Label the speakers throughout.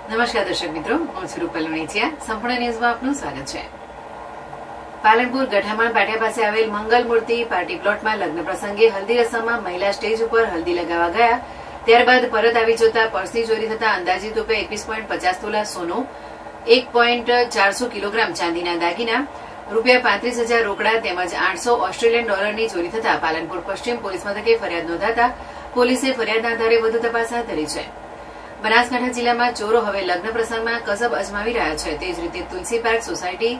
Speaker 1: નમસ્કાર દર્શક મિત્રો, હું છું રૂપલ લુણીચિયા. સંપૂર્ણ ન્યૂઝમાં આપનું સ્વાગત છે. પાલનપુર ગઠામણ પાટિયા પાસે આવેલ મંગલ મૂર્તિ પાર્ટી પ્લોટમાં લગ્ન પ્રસંગે હલ્દી રસમમાં મહિલા સ્ટેજ ઉપર હલ્દી લગાવવા ગયા, ત્યારબાદ પરત આવી જતા પર્સની ચોરી થતા અંદાજિત રૂપે 21.50 તોલા સોનું, 1.400 કિલોગ્રામ ચાંદીના દાગીના, ₹35,000 રોકડા તેમજ $800 ની ચોરી થતા પાલનપુર પશ્ચિમ પોલીસ મથકે ફરિયાદ નોંધાતા પોલીસે ફરિયાદના આધારે વધુ તપાસ હાથ ધરી છે. બનાસકાંઠા જિલ્લામાં ચોરો હવે લગ્ન પ્રસંગમાં કસબ અજમાવી રહ્યા છે. તે જ રીતે તુલસી પાર્ક સોસાયટી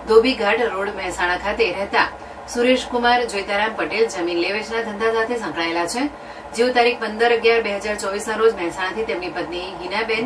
Speaker 1: ધોબીઘાટ રોડ મહેસાણા ખાતે રહેતા સુરેશકુમાર જોઈતારામ પટેલ જમીન લેવેચના ધંધા સાથે સંકળાયેલા છે, જેઓ તારીખ 15/11/2024 રોજ મહેસાણાથી તેમની પત્ની હિનાબેન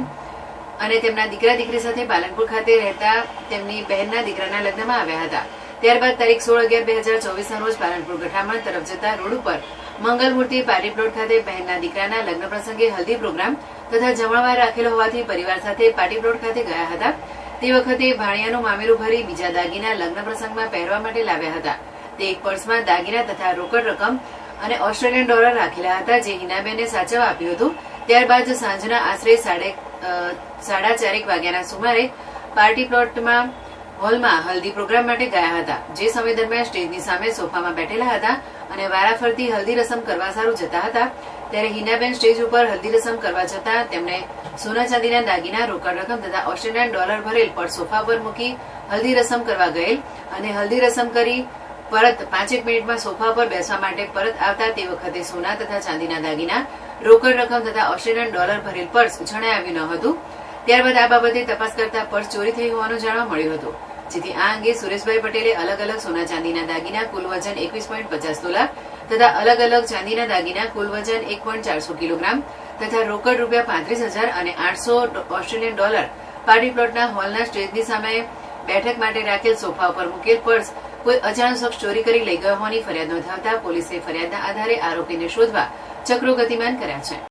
Speaker 1: અને તેમના દીકરા દીકરી સાથે પાલનપુર ખાતે રહેતા તેમની બહેનના દીકરાના લગ્નમાં આવ્યા હતા. ત્યારબાદ તારીખ 16/11/2024 રોજ પાલનપુર ગઠામણ તરફ જતા રોડ ઉપર મંગલ મૂર્તિ પાર્ટી પ્લોટ ખાતે બહેનના દીકરાના લગ્ન પ્રસંગે હલ્દી પ્રોગ્રામ તથા જમણવાર રાખેલો હોવાથી પરિવાર સાથે પાર્ટી પ્લોટ ખાતે ગયા હતા. તે વખતે ભાણિયાનું મામેરું ભરી બીજા દાગીના લગ્ન પ્રસંગમાં પહેરવા માટે લાવ્યા હતા. તે એક પર્સમાં દાગીના તથા રોકડ રકમ અને $800 રાખેલા હતા, જે હિનાબેને સાચવવા આપ્યું હતું. ત્યારબાદ સાંજના આશરે 4:30 વાગ્યાના સુમારે પાર્ટી પ્લોટમાં હોલમાં હલ્દી પ્રોગ્રામ માટે ગયા હતા. જે સમય દરમિયાન સ્ટેજની સામે સોફામાં બેઠેલા હતા અને વારાફરતી હલ્દી રસમ કરવા સારું જતા હતા, ત્યારે હિનાબેન સ્ટેજ ઉપર હલ્દી રસમ કરવા જતા તેમણે સોના ચાંદીના દાગીના, રોકડ રકમ તથા $800 ભરેલ પર્સ સોફા પર મૂકી હલ્દી રસમ કરવા ગયેલ અને હલ્દી રસમ કરી પરત 5 મિનિટમાં સોફા પર બેસવા માટે પરત આવતા તે વખતે સોના તથા ચાંદીના દાગીના, રોકડ રકમ તથા $800 ભરેલ પર્સ જણાઈ આવ્યું ન હતું. ત્યારબાદ આ બાબતે તપાસ કરતા પર્સ ચોરી થઈ હોવાનું જાણવા મળ્યું હતું, જેથી આ અંગે સુરેશભાઈ પટેલે અલગ અલગ સોના ચાંદીના દાગીના કુલ વજન 21.50 તોલા તથા અલગ અલગ ચાંદીના દાગીના કુલ વજન 1.400 કિલોગ્રામ તથા રોકડ ₹35,000 અને $800 પાર્ટી પ્લોટના હોલના સ્ટેજની સામે બેઠક માટે રાખેલ સોફા ઉપર મૂકેલ પર્સ કોઈ અજાણ્યો શખ્સ ચોરી કરી લઈ ગયો હોવાની ફરિયાદ નોંધાવતા પોલીસે ફરિયાદના આધારે આરોપીને શોધવા ચક્રો ગતિમાન કર્યા છે.